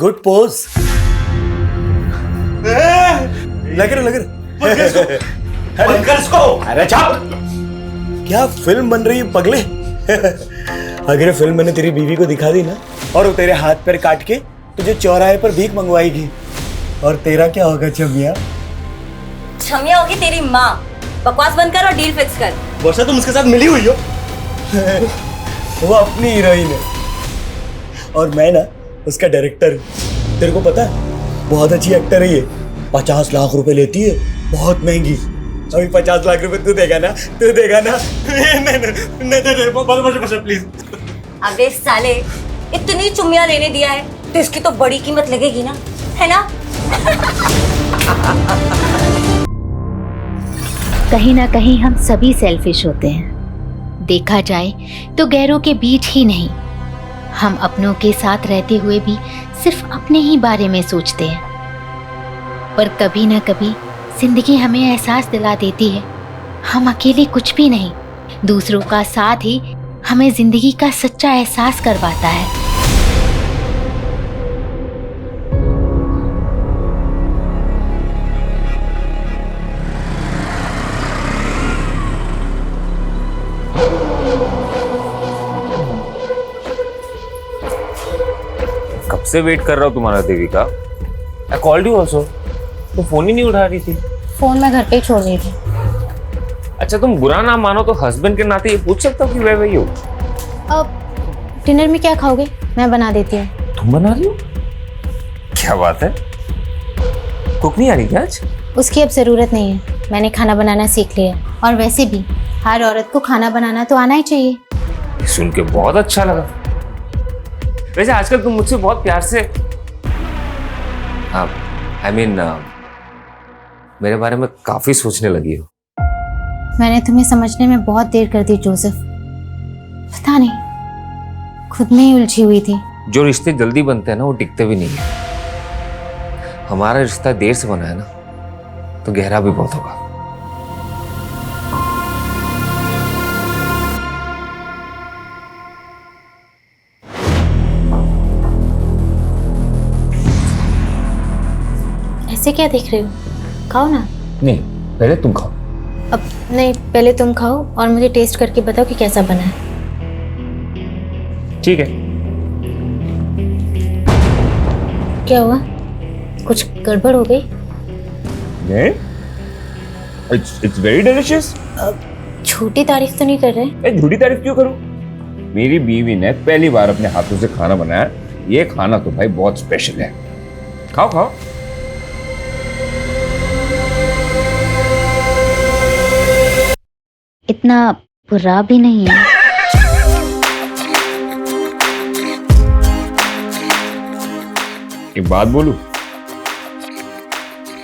Good pose. लग रहा अरे चाप। क्या फिल्म बन रही है पगले। अगर फिल्म मैंने तेरी बीवी को दिखा दी ना और वो तेरे हाथ पैर काट के तुझे चौराहे पर भीख मंगवाएगी, और तेरा क्या होगा छमिया? छमिया होगी तेरी माँ। बकवास बंद कर और डील फिक्स कर। वर्षा तुम उसके साथ मिली हुई हो? वो अपनी हीरोइन है और मैं ना उसका डायरेक्टर हूँ। तेरे को पता है बहुत अच्छी एक्टर है ये। 50 लाख रुपए लेती है, बहुत महंगी। अभी 50 लाख रुपए तू देगा ना? नहीं प्लीज। अबे साले, इतनी चुम्मियां लेने दिया है तो इसकी तो बड़ी कीमत लगेगी ना, है ना? कहीं ना कहीं हम सभी सेल्फिश होते हैं। देखा जाए तो गैरों के बीच ही नहीं, हम अपनों के साथ रहते हुए भी सिर्फ अपने ही बारे में सोचते हैं। पर कभी ना कभी जिंदगी हमें एहसास दिला देती है हम अकेले कुछ भी नहीं। दूसरों का साथ ही हमें जिंदगी का सच्चा एहसास करवाता है। कब से वेट कर रहा हूँ तुम्हारा Devika. I called you also, तो फोन ही नहीं उठा रही थी। फोन मैं घर पे ही छोड़ रही थी। अच्छा तुम बुरा ना मानो तो हस्बैंड के नाते ये पूछ सकता हूँ कि वह वही हो। अब डिनर में क्या खाओगे? मैं बना देती हूँ। तुम बना रही हो? क्या बात है, कुक नहीं आ रही क्या आज? उसकी अब ज़रूरत नहीं है, मैंने खाना बनाना सीख लिया। और वैसे भी हर औरत को खाना बनाना तो आना ही चाहिए। सुन के बहुत अच्छा लगा। वैसे आजकल तुम मुझसे बहुत प्यार से मेरे बारे में काफी सोचने लगी हो। मैंने तुम्हें समझने में बहुत देर कर दी जोसेफ। पता नहीं, खुद में ही उलझी हुई थी। जो रिश्ते जल्दी बनते हैं ना वो टिकते भी नहीं है। हमारा रिश्ता देर से बना है ना तो गहरा भी बहुत होगा। ऐसे क्या देख रहे हो? खाओ ना। नहीं, पहले तुम खाओ। अब नहीं, पहले तुम खाओ और मुझे टेस्ट करके बताओ कि कैसा बना है। ठीक है। क्या हुआ? कुछ गड़बड़ हो गई? नहीं, it's very delicious। छोटी तारीफ तो नहीं कर रहे? झूठी तारीफ क्यों करूं? मेरी बीवी ने पहली बार अपने हाथों से खाना बनाया। ये खाना तो भाई बहुत स्पेशल है। खाओ खाओ। इतना बुरा भी नहीं है। एक बात बोलूं,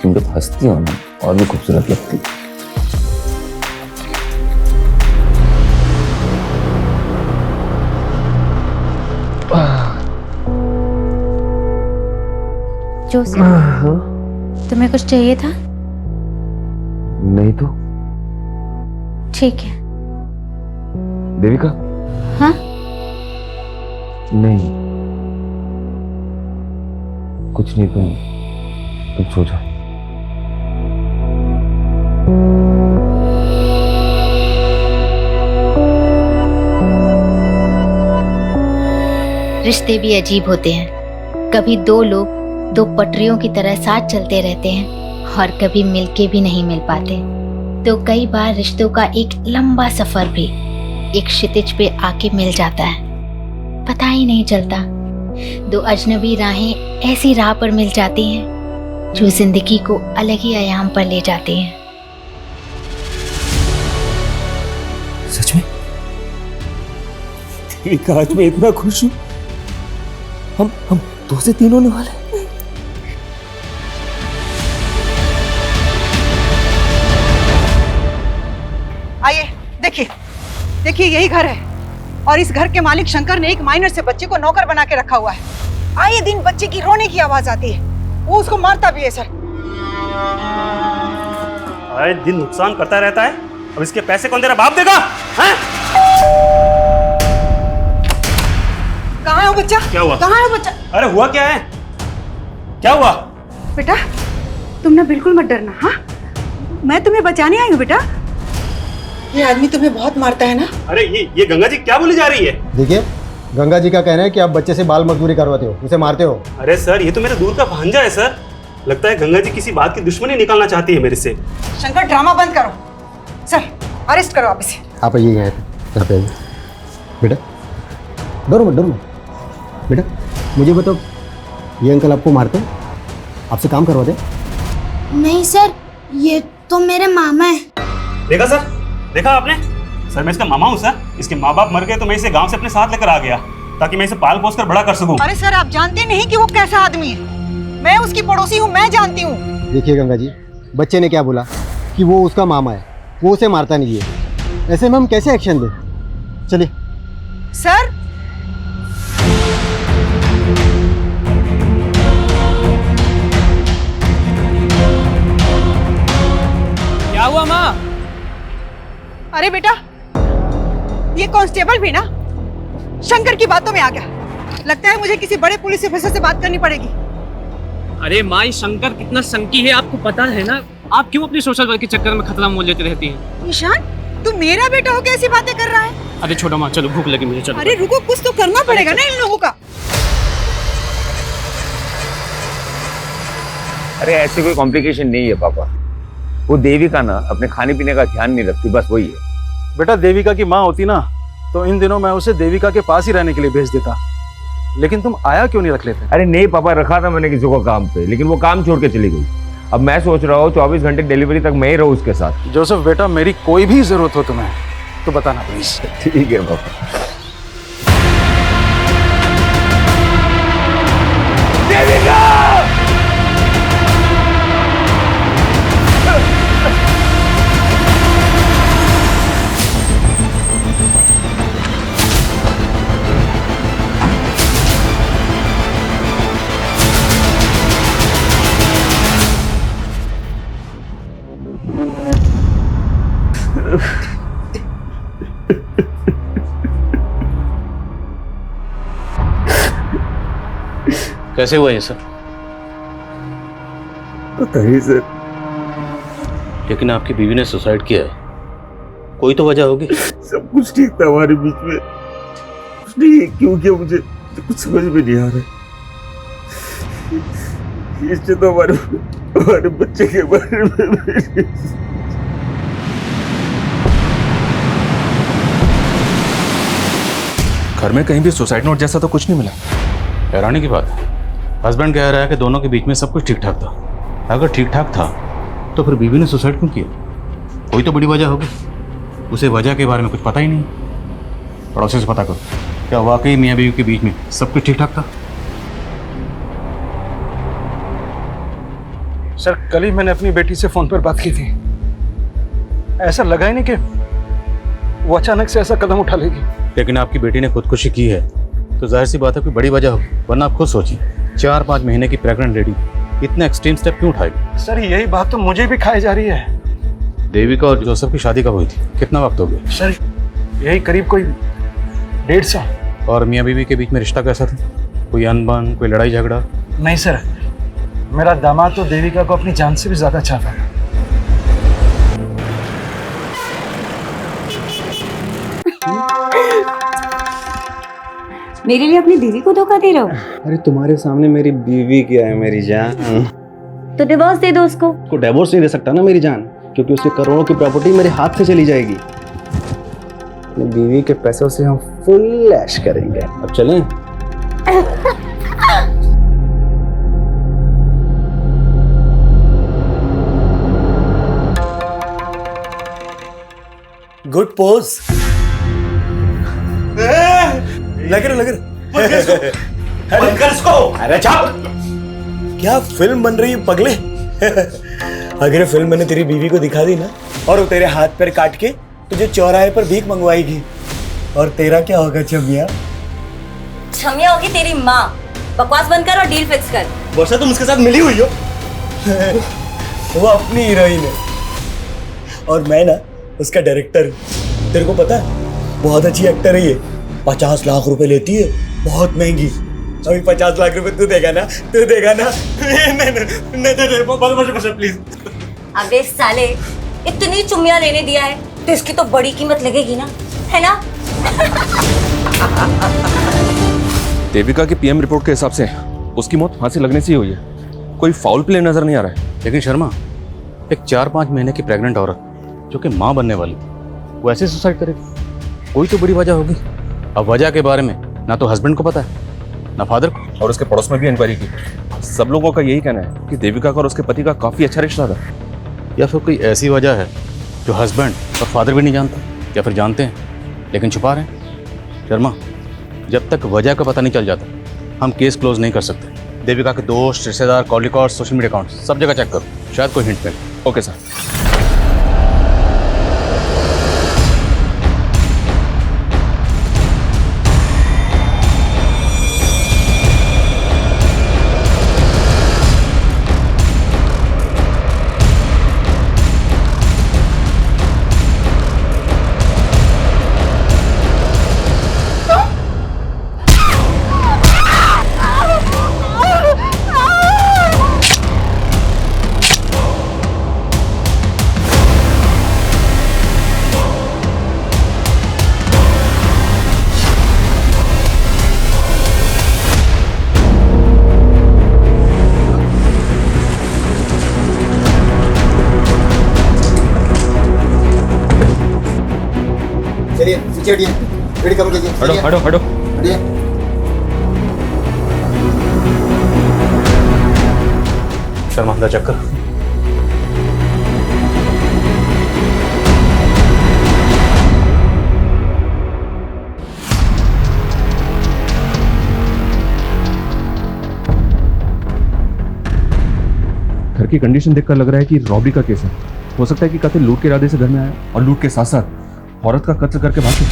तुम जब हंसती हो ना और भी खूबसूरत लगती। जोसेफ, तुम्हें कुछ चाहिए था? नहीं तो। ठीक है। देविका? हाँ? नहीं, कुछ नहीं। तुम सो जाओ। रिश्ते भी अजीब होते हैं। कभी दो लोग दो पटरियों की तरह साथ चलते रहते हैं और कभी मिलके भी नहीं मिल पाते। तो कई बार रिश्तों का एक लंबा सफर भी एक क्षितिज पे आके मिल जाता है, पता ही नहीं चलता। दो अजनबी राहें ऐसी राह पर मिल जाती हैं जो जिंदगी को अलग ही आयाम पर ले जाती हैं। सच में? देविका, आज मैं इतना खुश हूँ। हम 2 से 3 होने वाले। आइए, देखिए यही घर है और इस घर के मालिक शंकर ने एक माइनर से बच्चे को नौकर बना के रखा हुआ है। आए दिन बच्चे की रोने की आवाज आती है, वो उसको मारता भी है सर। आए दिन नुकसान करता रहता है, अब इसके पैसे कौन तेरा बाप देगा? हैं? कहाँ है वो बच्चा? क्या हुआ? कहाँ है वो बच्चा? अरे हुआ क्या है? क्या हुआ? बेटा तुम ना बिल्कुल मत डरना, हाँ? मैं तुम्हें बचाने आई हूँ बेटा। ये आदमी तुम्हें बहुत मारता है ना? अरे ये गंगा जी क्या बोली जा रही है? देखिए, गंगा जी का कहना है कि आप बच्चे से बाल मजदूरी करवाते हो, उसे मारते हो। अरे सर, ये तो मेरे दूर का भांजा है सर। लगता है गंगा जी किसी बात की दुश्मनी निकालना चाहती है मेरे से। शंकर ड्रामा बंद करो। सर अरेस्ट करो आप इसे। आप आइए यहाँ पे आइए। बेटा डरो मत। बेटा मुझे बताओ, ये अंकल आपको मारते हैं? आपसे काम करवाते हैं? नहीं सर, ये तो मेरे मामा है। देखा सर, देखा आपने? सर मैं इसका मामा हूँ सर। इसके माँ बाप मर गए तो मैं इसे गांव से अपने साथ लेकर आ गया ताकि मैं इसे पाल पोस कर बड़ा कर सकूं। अरे सर आप जानते नहीं कि वो कैसा आदमी है। मैं उसकी पड़ोसी हूँ, मैं जानती हूँ। देखिए गंगा जी, बच्चे ने क्या बोला कि वो उसका मामा है, वो उसे मारता नहीं है। ऐसे में हम कैसे एक्शन दें? चलिए। सर क्या हुआ माँ? अरे बेटा, ये कांस्टेबल भी ना शंकर की बातों में आ गया। लगता है मुझे किसी बड़े पुलिस ऑफिसर से बात करनी पड़ेगी। अरे माँ, ये शंकर कितना संकी है आपको पता है ना? आप क्यों अपनी सोशल वर्क के चक्कर में खतरा मोल लेती रहती हैं? ईशान, तू मेरा बेटा हो कैसी बातें कर रहा है? अरे छोड़ो माँ, चलो भूख लगी मुझे, चलो। अरे रुको, कुछ तो करना पड़ेगा ना इन लोगों का। अरे ऐसे कोई कॉम्प्लिकेशन नहीं है पापा। वो देविका ना अपने खाने पीने का ध्यान नहीं रखती, बस वही है। बेटा देविका की माँ होती ना तो इन दिनों मैं उसे देविका के पास ही रहने के लिए भेज देता, लेकिन तुम आया क्यों नहीं रख लेते? अरे नहीं पापा, रखा था मैंने किसी को काम पे, लेकिन वो काम छोड़ के चली गई। अब मैं सोच रहा हूँ 24 घंटे डिलीवरी तक मैं ही रहूँ उसके साथ। जोसेफ बेटा, मेरी कोई भी जरूरत हो तुम्हें तो बताना प्लीज। ठीक है पापा। देविका! कैसे हुआ ये सर? पता नहीं सर। लेकिन आपकी बीवी ने सुसाइड किया है, कोई तो वजह होगी। सब कुछ ठीक था हमारे बीच में, कुछ नहीं क्यों किया मुझे कुछ समझ में नहीं आ रहा। इससे तो हमारे बच्चे के बारे में घर में कहीं भी सुसाइड नोट जैसा तो कुछ नहीं मिला। हैरानी की बात है, हस्बैंड कह रहा है कि दोनों के बीच में सब कुछ ठीक ठाक था। अगर ठीक ठाक था तो फिर बीवी ने सुसाइड क्यों किया? कोई तो बड़ी वजह होगी। उसे वजह के बारे में कुछ पता ही नहीं। पड़ोसी से पता करो, क्या वाकई मियाँ बीवी के बीच में सब कुछ ठीक ठाक था? सर कल ही मैंने अपनी बेटी से फोन पर बात की थी। ऐसा लगा ही नहीं कि वो अचानक से ऐसा कदम उठा लेगी। लेकिन आपकी बेटी ने खुदकुशी की है तो जाहिर सी बात है कोई बड़ी वजह होगी, वरना आप खुद सोचिए 4-5 महीने की प्रेग्नेंट लेडी इतना एक्सट्रीम स्टेप क्यों उठाएगी? सर यही बात तो मुझे भी खाई जा रही है। देविका और जोसेफ की शादी कब हुई थी? कितना वक्त हो गया? सर यही करीब कोई 1.5 साल। और मियाँ बीवी के बीच में रिश्ता कैसा था? कोई अनबन, कोई लड़ाई झगड़ा? नहीं सर, मेरा दामाद तो देविका को अपनी जान से भी ज्यादा चाहता था। मेरे लिए अपनी बीवी को धोखा दे रहे हो? अरे तुम्हारे सामने मेरी बीवी क्या है मेरी जान। तो डिवोर्स दे दो उसको। उसको डिवोर्स नहीं दे सकता ना मेरी जान, क्योंकि उसके करोड़ों की प्रॉपर्टी मेरे हाथ से चली जाएगी। अपनी बीवी के पैसों से हम फुल ऐश करेंगे। अब चलें? Good pose. लग रहा अरे चाप, क्या फिल्म बन रही है पगले। अगर फिल्म मैंने तेरी बीवी को दिखा दी ना और वो तेरे हाथ पैर काट के तुझे चौराहे पर भीख मंगवाएगी, और तेरा क्या होगा छमिया? छमिया होगी तेरी माँ। बकवास बंद कर और डील फिक्स कर। वर्षा तुम उसके साथ मिली हुई हो। वो अपनी हीरोइन है और मैं ना उसका डायरेक्टर हूँ। तेरे को पता है बहुत अच्छी एक्टर है ये, 50 लाख रुपए लेती है, बहुत महंगी। अभी 50 लाख रुपए तू देगा ना? नहीं प्लीज। अबे साले, इतनी चुम्मियां लेने दिया है तो इसकी तो बड़ी कीमत लगेगी ना, है ना? देविका की पीएम रिपोर्ट के हिसाब से उसकी मौत फांसी लगने से ही हुई है। कोई फाउल प्ले नजर नहीं आ रहा है। लेकिन शर्मा, एक 4-5 महीने की प्रेग्नेंट औरत जो कि माँ बनने वाली, वो ऐसे सुसाइड करेगी? कोई तो बड़ी वजह होगी। अब वजह के बारे में ना तो हस्बैंड को पता है ना फादर को। और उसके पड़ोस में भी इंक्वायरी की। सब लोगों का यही कहना है कि देविका का और उसके पति का काफी अच्छा रिश्ता था। या फिर कोई ऐसी वजह है जो हस्बैंड और फादर भी नहीं जानता, या फिर जानते हैं लेकिन छुपा रहे हैं। शर्मा, जब तक वजह का पता नहीं चल जाता हम केस क्लोज नहीं कर सकते। देविका के दोस्त, रिश्तेदार, call record, social media account सब जगह चेक करो, शायद कोई हिंट मिले। Okay sir. चलिए पीछे हटिए, रेडी कम कीजिए। हटो हटो हटो। हटिए। शर्मा, अंदर चेक कर। घर की कंडीशन देखकर लग रहा है कि रॉबरी का केस है। हो सकता है कि कातिल लूट के इरादे से घर में आया और लूट के साथ साथ औरत का कत्ल करके भाग गया।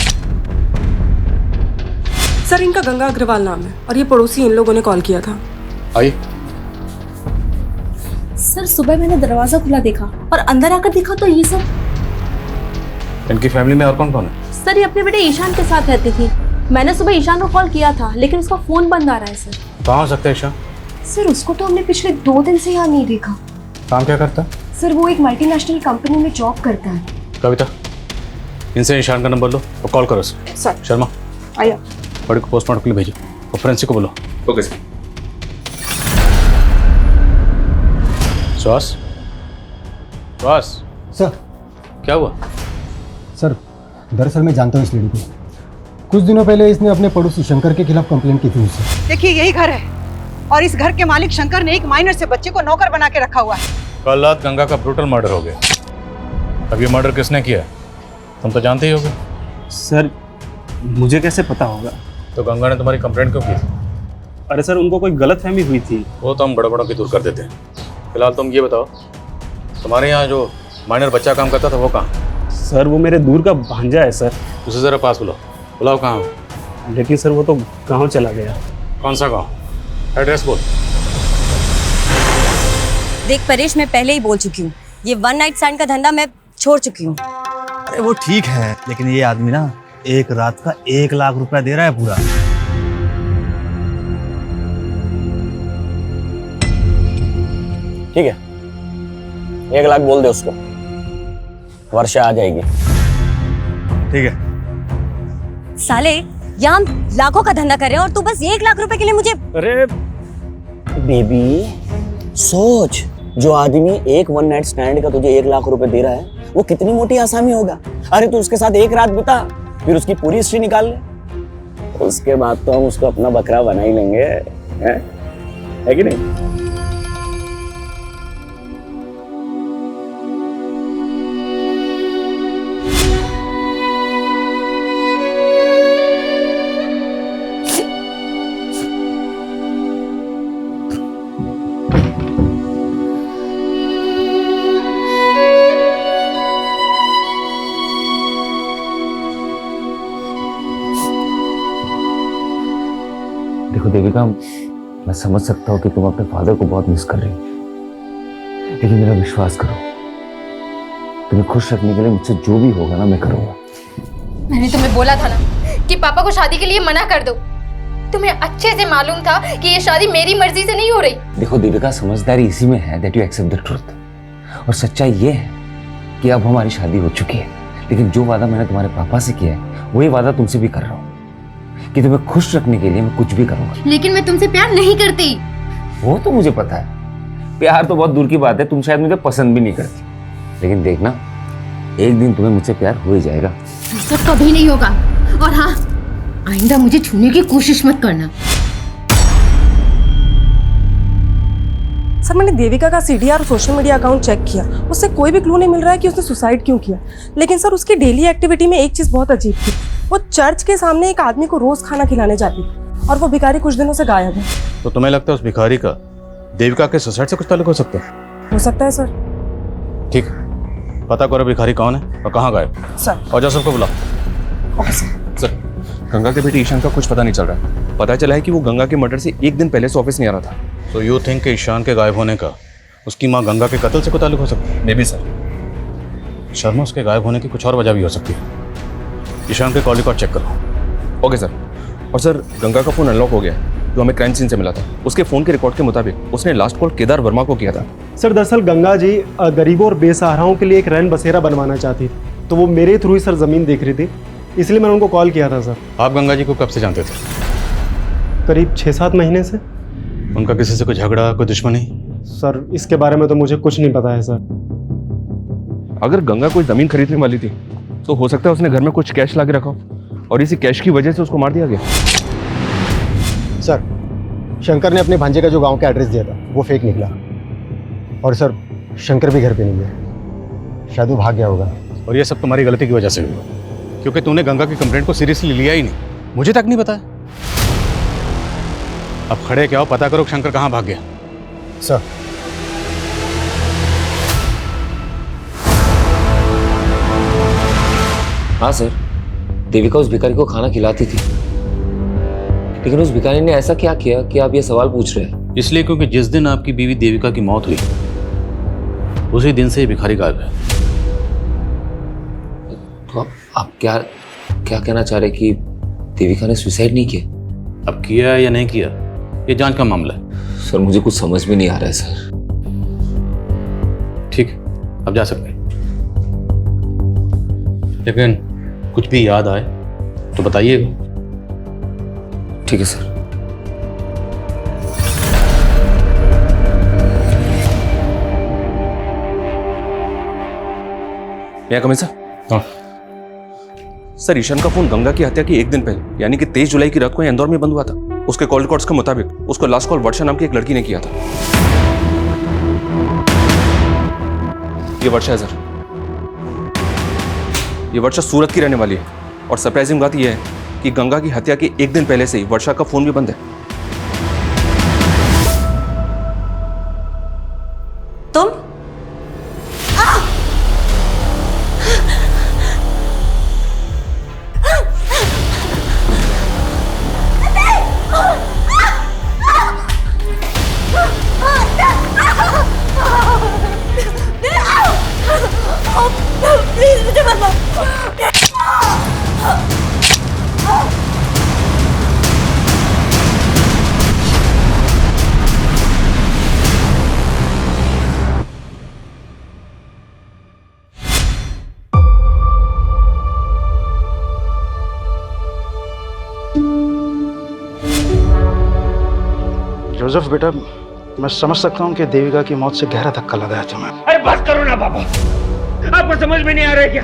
सर, इनका गंगा अग्रवाल नाम है और ये पड़ोसी इन लोगों ने कॉल किया था। आइए। सर, सुबह मैंने दरवाजा खुला देखा और अंदर आकर देखा तो ये सब। इनकी फैमिली में और कौन कौन है? सर, ये अपने बेटे ईशान के साथ रहती थी। मैंने सुबह ईशान को कॉल किया था लेकिन उसका फोन बंद आ रहा है सर। कहाँ हो सकता है ईशान? सर, उसको तो हमने पिछले 2 दिन से यहाँ नहीं देखा। काम क्या करता है? सर, वो एक मल्टीनेशनल कंपनी में जॉब करता है। कविता, इनसे ईशान का नंबर लो और कॉल करो सर। सर। शर्मा, आइए। बड़ी को पोस्टमार्टम के लिए भेजो और फोरेंसिक को बोलो। Okay sir. श्वास, श्वास। सर। क्या हुआ? सर, दरअसल मैं जानता हूँ इस लड़की को। कुछ दिनों पहले इसने अपने पड़ोसी शंकर के खिलाफ कंप्लेंट की थी मुझसे। देखिए, यही घर है और इस घर के मालिक शंकर ने एक माइनर से बच्चे को नौकर बना के रखा हुआ है। कल रात गंगा का ब्रूटल मर्डर हो गया। अब ये मर्डर किसने किया तुम तो जानते ही होगे। सर, मुझे कैसे पता होगा? तो गंगा ने तुम्हारी कंप्लेंट क्यों की? अरे सर, उनको कोई गलतफहमी हुई थी। वो तो हम बड़ों की दूर कर देते हैं। फिलहाल तुम ये बताओ, तुम्हारे यहाँ जो माइनर बच्चा काम करता था वो कहाँ? सर, वो मेरे दूर का भांजा है सर। उसे जरा पास बुलाओ। बुलाओ कहाँ हो? लेकिन सर, वो तो गाँव चला गया। कौन सा गाँव? एड्रेस बोल। देख परेश, मैं पहले ही बोल चुकी हूँ, ये 1 नाइट स्टैंड का धंधा मैं छोड़ चुकी हूँ। अरे वो ठीक है, लेकिन ये आदमी ना एक रात का 1 लाख रुपया दे रहा है पूरा। ठीक है, 1 लाख बोल दे उसको, वर्षा आ जाएगी। ठीक है। साले, यहाँ हम लाखों का धंधा कर रहे हैं और तू बस 1 लाख रुपए के लिए मुझे। अरे बेबी, सोच, जो आदमी एक 1 नाइट स्टैंड का तुझे 1 लाख रुपए दे रहा है वो कितनी मोटी आसामी होगा। अरे तू उसके साथ एक रात बिता, फिर उसकी पूरी हिस्ट्री निकाल ले, उसके बाद तो हम उसको अपना बकरा बना ही लेंगे, है कि नहीं? देखो देविका, मैं समझ सकता हूँ कि तुम अपने फादर को बहुत मिस कर रही हो, लेकिन मेरा विश्वास करो, तुम्हें खुश रखने के लिए मुझसे जो भी होगा ना मैं करूँगा। मैंने तुम्हें बोला था ना कि पापा को शादी के लिए मना कर दो, तुम्हें अच्छे से मालूम था कि ये शादी मेरी मर्जी से नहीं हो रही। देखो देविका, समझदारी इसी में है that you accept the truth. और सच्चाई ये है कि अब हमारी शादी हो चुकी है, लेकिन जो वादा मैंने तुम्हारे पापा से किया है वही वादा तुमसे भी कर रहा हूँ कि तुम्हें खुश रखने के लिए मैं कुछ भी करूँगा। लेकिन मैं तुमसे प्यार नहीं करती। वो तो मुझे पता है, प्यार तो बहुत दूर की बात है, तुम शायद मुझे पसंद भी नहीं करती, लेकिन देखना एक दिन तुम्हें मुझसे प्यार हो ही जाएगा। ऐसा कभी नहीं होगा। और हाँ, आइंदा मुझे छूने की कोशिश मत करना। सर, मैंने देविका का सीडीआर और सोशल मीडिया अकाउंट चेक किया, उससे कोई भी क्लू नहीं मिल रहा है कि उसने सुसाइड क्यों किया। लेकिन सर, उसकी डेली एक्टिविटी में एक चीज़ बहुत अजीब थी। वो चर्च के सामने एक आदमी को रोज खाना खिलाने जाती थी और वो भिखारी कुछ दिनों से गायब है। तो तुम्हें लगता है उस भिखारी का देविका के सुसाइड से कुछ ताल्लुक हो सकता है? हो सकता है सर। ठीक है, पता करो भिखारी कौन है और कहाँ गायब सर। और जोसेफ को बुलाओ। Okay sir. सर, गंगा के बेटे ईशान का कुछ पता नहीं चल रहा है। पता चला है कि वो गंगा के मर्डर से एक दिन पहले से ऑफिस नहीं आ रहा था। तो यू थिंक कि ईशान के गायब होने का उसकी माँ गंगा के कत्ल से कोई ताल्लुक हो सकता है? May be sir. शर्मा, उसके गायब होने की कुछ और वजह भी हो सकती है। ईशान के कॉल रिकॉर्ड चेक करो। Okay sir. और सर, गंगा का फोन अनलॉक हो गया जो हमें क्राइम सीन से मिला था। उसके फोन के रिकॉर्ड के मुताबिक उसने लास्ट कॉल केदार वर्मा को किया था। सर, दरअसल गंगा जी गरीबों और बेसहाराओं के लिए एक रैन बसेरा बनवाना चाहती थी, तो वो मेरे थ्रू ही सर ज़मीन देख रही थी, इसलिए मैंने उनको कॉल किया था। सर, आप गंगा जी को कब से जानते थे? करीब 6-7 महीने से। उनका किसी से कोई झगड़ा, कोई दुश्मनी? सर, इसके बारे में तो मुझे कुछ नहीं पता है सर। अगर गंगा कोई जमीन खरीदने वाली थी तो हो सकता है उसने घर में कुछ कैश ला के रखा हो और इसी कैश की वजह से उसको मार दिया गया। सर, शंकर ने अपने भांजे का जो गांव का एड्रेस दिया था वो फेक निकला, और सर शंकर भी घर पे नहीं है, शायद वो भाग गया होगा। और ये सब तुम्हारी गलती की वजह से हुआ, क्योंकि तूने गंगा की कंप्लेंट को सीरियसली लिया ही नहीं, मुझे तक नहीं बताया। अब खड़े क्या हो, पता करो शंकर कहाँ भाग गया। सर, हाँ सर, देविका उस भिखारी को खाना खिलाती थी, लेकिन उस भिखारी ने ऐसा क्या किया कि आप ये सवाल पूछ रहे हैं? इसलिए क्योंकि जिस दिन आपकी बीवी देविका की मौत हुई उसी दिन से ये भिखारी गायब है। तो आप क्या कहना चाह रहे कि देविका ने सुसाइड नहीं किया? अब किया या नहीं किया ये जांच का मामला है। सर, मुझे कुछ समझ में नहीं आ रहा है सर। ठीक, अब जा सकते हैं, लेकिन कुछ भी याद आए तो बताइएगा। ठीक है सर। मैं कमिंग सर? हाँ सर, ईशान का फोन गंगा की हत्या की एक दिन पहले यानी कि 23 जुलाई की रात को इंदौर में बंद हुआ था। उसके कॉल रिकॉर्ड्स के मुताबिक उसको लास्ट कॉल वर्षा नाम की एक लड़की ने किया था। ये वर्षा है सर, ये वर्षा सूरत की रहने वाली है, और सरप्राइजिंग बात यह है कि गंगा की हत्या के एक दिन पहले से ही वर्षा का फोन भी बंद है। तुम प्लीज मुझे मत मारो। जोसेफ बेटा, मैं समझ सकता हूँ कि देविका की मौत से गहरा धक्का लगा है तुम्हें। अरे बस करो ना पापा, आपको समझ में नहीं आ रहा है क्या?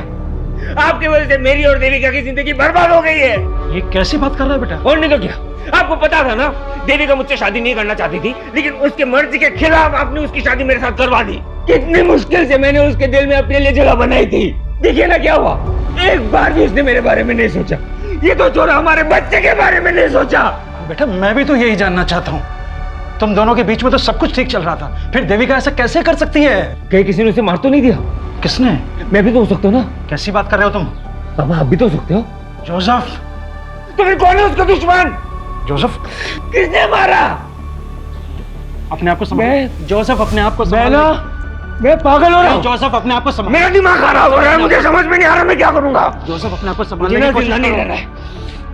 आपकी वजह से मेरी और देविका की जिंदगी बर्बाद हो गई है। ये कैसी बात कर रहा है बेटा? और नहीं तो क्या, आपको पता था ना देविका मुझसे शादी नहीं करना चाहती थी, लेकिन उसके मर्जी के खिलाफ आपने उसकी शादी मेरे साथ करवा दी। कितनी मुश्किल से मैंने उसके दिल में अपने लिए जगह बनाई थी। देखिए ना क्या हुआ, एक बार भी उसने मेरे बारे में नहीं सोचा। ये तो छोड़ा, हमारे बच्चे के बारे में नहीं सोचा। बेटा, मैं भी तो यही जानना चाहता हूँ, तुम दोनों के बीच में तो सब कुछ ठीक चल रहा था, फिर देविका ऐसा कैसे कर सकती है? कहीं किसी ने उसे मार तो नहीं दिया? किसने? मैं भी तो हो सकता हूँ ना। कैसी बात कर रहे हो तुम? पापा आप भी तो हो सकते हो। जोसेफ, तो फिर कौन है उसका दुश्मन? जोसेफ, किसने मारा? अपने आप को संभालो। जोसेफ, अपने आप को संभालो। मैं पागल हो रहा हूँ। जोसेफ, अपने आप को संभालो। मेरा दिमाग खराब हो रहा है, मुझे समझ में नहीं आ रहा मैं क्या करूँगा। जोसेफ, अपने आप को संभालने की कोशिश करो।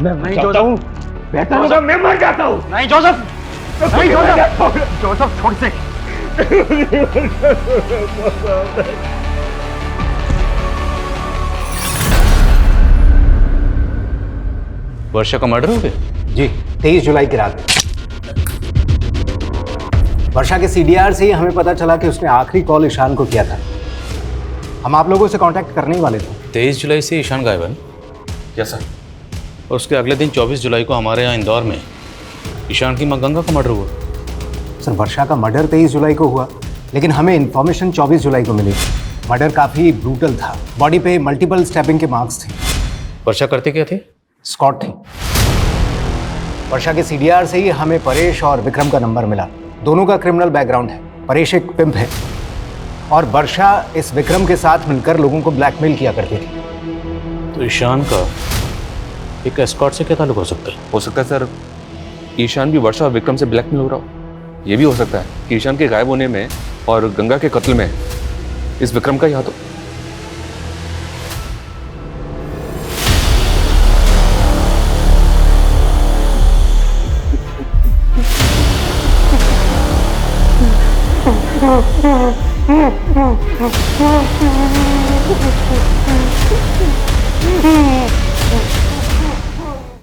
मैं चाहता हूँ बेहतर होगा मैं मर जाता हूँ। नहीं जोसेफ, नहीं जोसेफ, जोसेफ छोड़ से। वर्षा का मर्डर हो गया? जी, 23 जुलाई की रात। वर्षा के सीडीआर से ही हमें पता चला कि उसने आखिरी कॉल ईशान को किया था। हम आप लोगों से कांटेक्ट करने ही वाले थे। 23 जुलाई से ईशान गायब है? Yes sir. और उसके अगले दिन 24 जुलाई को हमारे यहाँ इंदौर में ईशान की माँ गंगा का मर्डर हुआ। सर, वर्षा का मर्डर 23 जुलाई को हुआ, लेकिन हमें इन्फॉर्मेशन 24 जुलाई को मिली। मर्डर काफ़ी ब्रूटल था, बॉडी पे मल्टीपल स्टैबिंग के मार्क्स थे। वर्षा करते क्या थे? स्कॉट थी। वर्षा के सीडीआर से ही हमें परेश और विक्रम का नंबर मिला। दोनों का क्रिमिनल बैकग्राउंड है। परेश एक पिम्प है और वर्षा इस विक्रम के साथ मिलकर लोगों को ब्लैकमेल किया करती थी। तो ईशान का एक एस्कॉर्ट से क्या ताल्लुक हो सकता है? हो सकता है सर ईशान भी वर्षा और विक्रम से ब्लैकमेल हो रहा हो। ये भी हो सकता है कि ईशान के गायब होने में और गंगा के कत्ल में इस विक्रम का ही हाथ हो।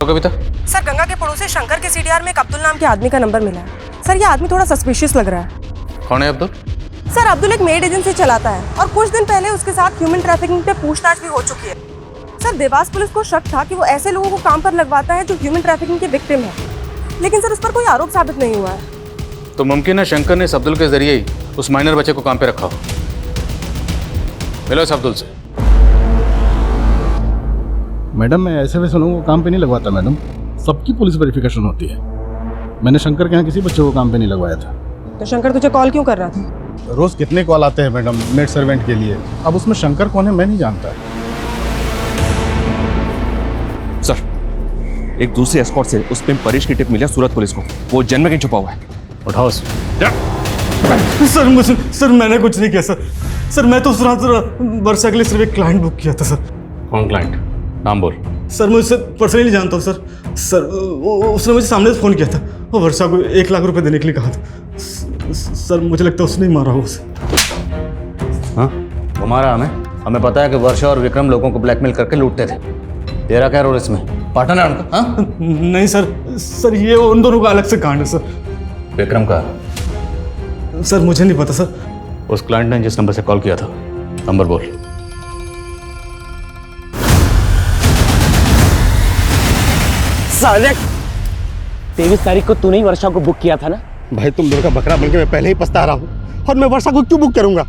कविता सर, गंगा के पड़ोसी शंकर के सीडीआर में एक अब्दुल नाम के आदमी का नंबर मिला है। सर, ये आदमी थोड़ा सस्पिशियस लग रहा है। कौन है अब्दुल? सर, अब्दुल एक मेड एजेंसी चलाता है और कुछ दिन पहले उसके साथ ह्यूमन ट्रैफिकिंग पे पूछताछ भी हो चुकी है। सर, देवास पुलिस को शक था कि वो ऐसे लोगों को काम पर लगवाता है जो ह्यूमन ट्रैफिकिंग के विक्टिम है, लेकिन सर उस पर कोई आरोप साबित नहीं हुआ है। तो मुमकिन है शंकर ने इस अब्दुल के जरिए ही उस माइनर बच्चे को काम पे रखा हो। मिलो इस अब्दुल से। मैडम, मैं ऐसे वैसे लोगों को काम पे नहीं लगवाता मैडम। सबकी पुलिस वेरिफिकेशन होती है। मैंने शंकर के यहाँ किसी बच्चे को काम पे नहीं लगवाया था। तो शंकर तुझे कॉल क्यों कर रहा था? रोज कितने कॉल आते हैं मैडम मेड सर्वेंट के लिए। अब उसमें शंकर कौन है मैं नहीं जानता। सर, एक दूसरे एस्कॉर्ट से उस पे परेश की टिप मिली सूरत पुलिस को। वो जन्म में कहीं छुपा हुआ है। उठाओ सर मैंने कुछ नहीं किया सर मैं तो उस रात वर्षा के लिए सिर्फ एक क्लाइंट बुक किया था सर। कौन क्लाइंट? नाम बोल। सर मैं उससे पर्सनली जानता हूँ सर उसने मुझे सामने से फ़ोन किया था और वर्षा को 1 लाख रुपए देने के लिए कहा था। सर मुझे लगता है उसने ही मारा हो उसे। हाँ, वो मारा हमें पता है कि वर्षा और विक्रम लोगों को ब्लैकमेल करके लूटते थे। तेरा क्या रोल इसमें? पार्टनर है उनका? हाँ? नहीं सर ये उन दोनों का अलग से कांड है सर। विक्रम का? सर मुझे नहीं पता सर। उस क्लाइंट ने जिस नंबर से कॉल किया था, नंबर बोल। साले, 23 तारीख को तूने ही वर्षा को बुक किया था ना? भाई, तुम दोनों का बकरा बनके मैं पहले ही पछता रहा हूँ और मैं वर्षा को क्यों बुक करूंगा?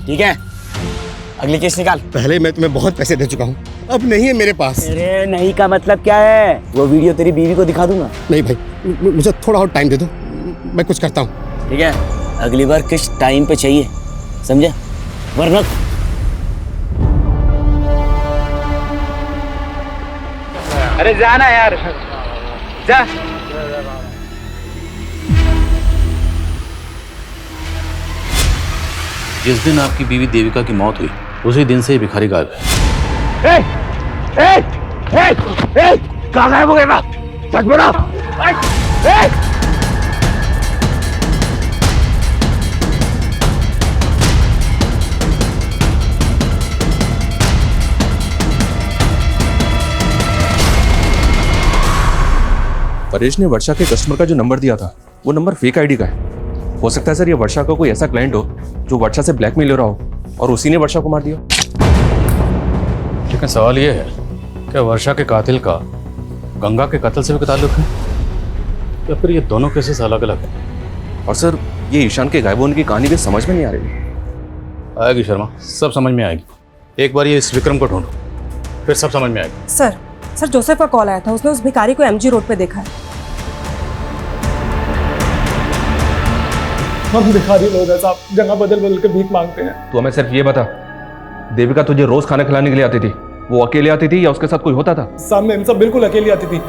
ठीक है, अगली केस निकाल। पहले मैं तुम्हें बहुत पैसे दे चुका हूँ, अब नहीं है मेरे पास। अरे नहीं का मतलब क्या है? वो वीडियो तेरी बीवी को दिखा दूंगा। नहीं भाई, मुझे थोड़ा और टाइम दे दो, मैं कुछ करता हूँ। ठीक है, अगली बार किस टाइम पे चाहिए, समझे? वरना अरे जाना यार, जा। जिस दिन आपकी बीवी देविका की मौत हुई उसी दिन से ही भिखारी गायब है। कहाँ गायब हो गया? सच बोलो। परेश ने वर्षा के कस्टमर का जो नंबर दिया था वो नंबर फेक आईडी का है। हो सकता है सर ये वर्षा का कोई ऐसा क्लाइंट हो जो वर्षा से ब्लैकमेल हो रहा हो और उसी ने वर्षा को मार दिया। लेकिन सवाल ये है कि वर्षा के कातिल का गंगा के कत्ल से भी ताल्लुक है या फिर ये दोनों केसेस अलग अलग हैं? और सर ये ईशान के गायब होने की कहानी भी समझ में नहीं आ रही। आएगी शर्मा, सब समझ में आएगी। एक बार ये इस विक्रम को ढूंढो, फिर सब समझ में आएगी। सर जोसेफ का कॉल आया था, उसने उस भिखारी को एमजी रोड पे देखा है। हम भिखारी लोग हैं साहब, जगह बदल बदल के भीख मांगते हैं। तो हमें सिर्फ ये बता, देविका तुझे रोज खाना खिलाने के लिए आती थी, वो अकेले आती थी या उसके साथ कोई होता था? साहब मैम सब बिल्कुल अकेली आती थी,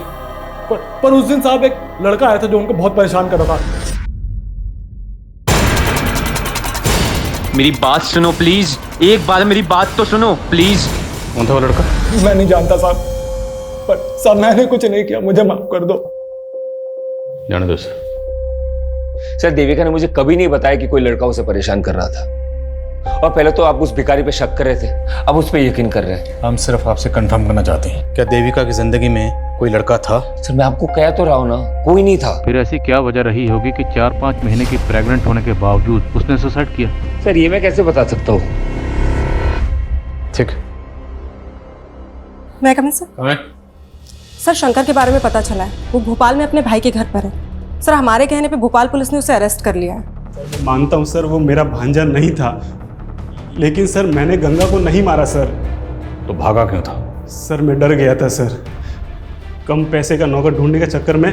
पर उस दिन साहब एक लड़का आया था जो उनको बहुत परेशान कर रहा था। मेरी बात सुनो प्लीज, एक बार मेरी बात तो सुनो प्लीज। कौन था वो लड़का? मैं नहीं जानता साहब, पर साहब मैंने कुछ नहीं किया, मुझे माफ कर दो। जाने दो सर। सर देविका ने मुझे कभी नहीं बताया कि कोई लड़का उसे परेशान कर रहा था, और पहले तो आप उस भिखारी पे शक कर रहे थे, अब उस पे यकीन कर रहे हैं। हम सिर्फ आपसे कंफर्म करना चाहते हैं, क्या देविका की जिंदगी में कोई लड़का था? सर मैं आपको कह तो रहा हूँ ना, कोई नहीं था। फिर ऐसी क्या वजह रही होगी कि 4-5 महीने की प्रेग्नेंट होने के बावजूद उसने सुसाइड किया? सर ये मैं कैसे बता सकता हूँ? ठीक। मैं कमिंग सर? सर शंकर के बारे में पता चला है, वो भोपाल में अपने भाई के घर पर है। सर हमारे कहने पे भोपाल पुलिस ने उसे अरेस्ट कर लिया है। मानता हूँ सर वो मेरा भांजा नहीं था, लेकिन सर मैंने गंगा को नहीं मारा सर। तो भागा क्यों था? सर मैं डर गया था सर। कम पैसे का नौकर ढूंढने के चक्कर में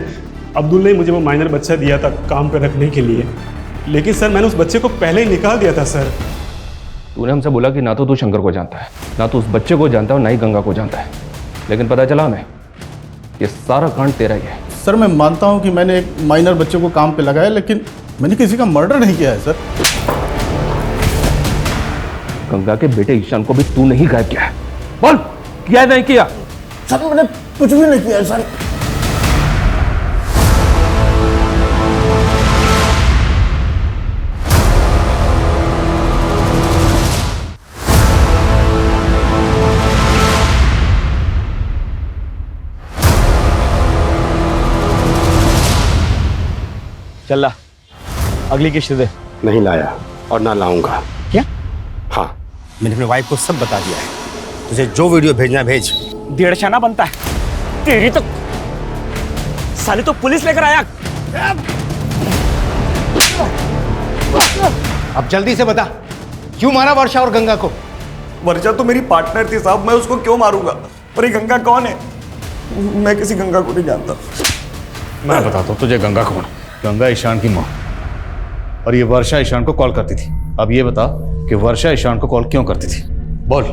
अब्दुल ने मुझे वो माइनर बच्चा दिया था काम पे रखने के लिए, लेकिन सर मैंने उस बच्चे को पहले ही निकाल दिया था सर। तूने हमसे बोला कि ना तो तू शंकर को जानता है, ना तो उस बच्चे को जानता है और ना ही गंगा को जानता है, लेकिन पता चला हमें ये सारा कांड तेरा ही है। सर मैं मानता हूँ कि मैंने एक माइनर बच्चे को काम पे लगाया, लेकिन मैंने किसी का मर्डर नहीं किया है सर। गंगा के बेटे ईशान को भी तू नहीं गायब किया है? बोल, किया नहीं किया? सर मैंने कुछ भी नहीं किया सर। चल ला, अगली किश्त दे। नहीं लाया और ना लाऊंगा। क्या? हाँ, मैंने अपनी वाइफ को सब बता दिया है। तुझे जो वीडियो भेजना है भेज। 1.5 आना बनता है तेरी तो। साले तो पुलिस लेकर आया। अब जल्दी से बता, क्यों मारा वर्षा और गंगा को? वर्षा तो मेरी पार्टनर थी साहब, मैं उसको क्यों मारूंगा? और ये गंगा कौन है? मैं किसी गंगा को नहीं जानता। मैं बताता हूँ तुझे गंगा कौन है। गंगा ईशान की माँ, और ये वर्षा ईशान को कॉल करती थी। अब ये बता कि वर्षा ईशान को कॉल क्यों करती थी? बोल।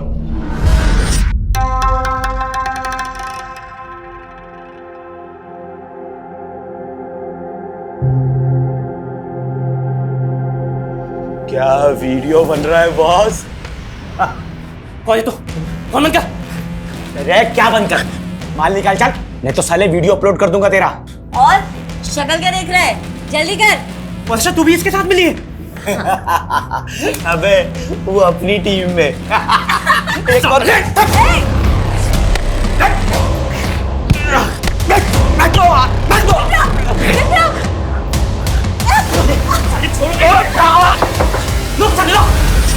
क्या वीडियो बन रहा है बॉस? कौन है तू? कौन बंद कर? अरे क्या बंद कर? माल निकाल चल, नहीं तो साले वीडियो अपलोड कर दूंगा तेरा। और शक्ल क्या देख रहा है? जल्दी कर। वर्षा तू भी इसके साथ मिली है? अबे वो अपनी टीम में। एक और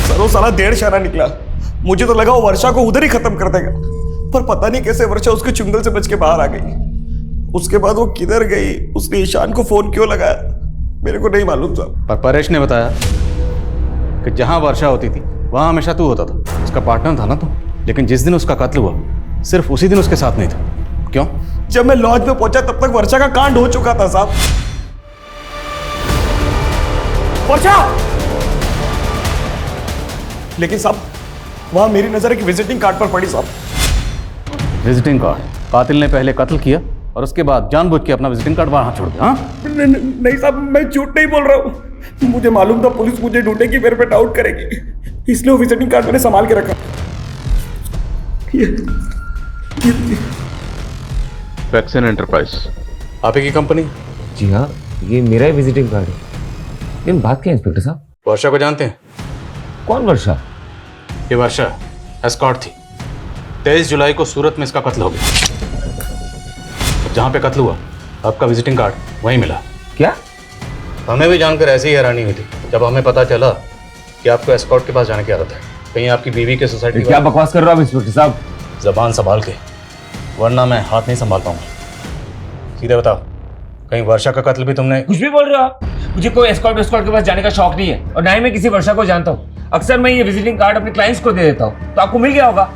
सर वो साला 1.5 शाना निकला। मुझे तो लगा वो वर्षा को उधर ही खत्म कर देगा, पर पता नहीं कैसे वर्षा उसके चुंगल से बच के बाहर आ गई। उसके बाद वो किधर गई, उसने ईशान को फोन क्यों लगाया, मेरे को नहीं मालूम था। पर परेश ने बताया कि जहां वर्षा होती थी वहां हमेशा तू होता था, उसका पार्टनर था ना तू। लेकिन जिस दिन उसका कत्ल हुआ सिर्फ उसी दिन उसके साथ नहीं था। क्यों? जब मैं लॉज में पहुंचा तब तक वर्षा का कांड हो चुका था साहब। वर्षा! लेकिन साहब वहां मेरी नजर एक विजिटिंग कार्ड पर पड़ी साहब। Visiting card? कातिल ने पहले कत्ल किया और उसके बाद जानबूझ के अपना विजिटिंग कार्ड वहां छोड़ दिया। हाँ? नहीं साहब, मैं झूठ नहीं बोल रहा हूँ। मुझे मालूम था पुलिस मुझे ढूंढेगी, मेरे पे डाउट करेगी, इसलिए वो विजिटिंग कार्ड मैंने संभाल के रखा। वैक्सीन एंटरप्राइज आप ही की कंपनी? जी हाँ, ये मेरा ही विजिटिंग कार्ड है। लेकिन बात क्या है इंस्पेक्टर साहब? वर्षा को जानते हैं? कौन वर्षा? ये वर्षा एस्कॉर्ट थी। 23 जुलाई को सूरत में इसका कत्ल हो गया। जहां पे कत्ल हुआ आपका विजिटिंग कार्ड वहीं मिला। क्या? हमें भी जानकर ऐसी ही हैरानी हुई थी जब हमें पता चला कि आपको एस्कॉर्ट के पास जाने की आदत है। कहीं आपकी बीवी के सोसाइटी? क्या बकवास कर रहे हो आप इंस्पेक्टर साहब? जबान संभाल के, वरना मैं हाथ नहीं संभाल पाऊंगा। सीधे बताओ, कहीं वर्षा का कत्ल भी तुमने? कुछ भी बोल रहे हो आप? मुझे कोई एस्कॉर्ट के पास जाने का शौक नहीं है, और ना ही मैं किसी वर्षा को जानता हूँ। अक्सर मैं ये विजिटिंग कार्ड अपने क्लाइंट्स को दे देता हूँ, तो आपको मिल गया होगा।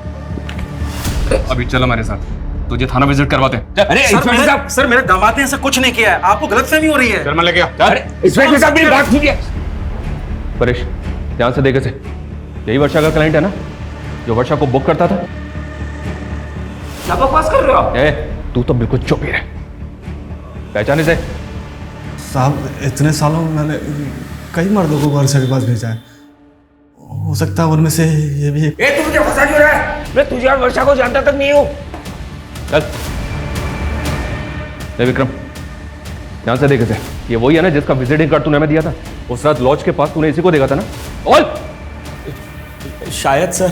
अभी चलो हमारे साथ, तुझे थाना विजिट करवाते हैं। अरे इंस्पेक्टर साहब! सर मेरे दामाद ने ऐसा कुछ नहीं किया है, आपको गलतफहमी हो रही है। शर्मा लेके आ। अरे इंस्पेक्टर साहब मेरी बात सुनिए। परेश ध्यान से देखे से, यही वर्षा का क्लाइंट है ना जो वर्षा को बुक करता था? क्या बकवास कर रहे हो आप? तू तो बिल्कुल चुप ही रह। पहचाने से? साहब इतने सालों में मैंने कई मर्दों को वर्षा के पास भेजा है, हो सकता है उनमें से ये भी एक। तू मुझे फंसा क्यों रहा है? मैं तुझे और वर्षा को जानता तक नहीं हूँ। चल विक्रम, ध्यान से देखे थे, ये वही है ना जिसका विजिटिंग कार्ड तूने हमें दिया था? उस रात लॉज के पास तूने इसी को देखा था ना? और शायद सर,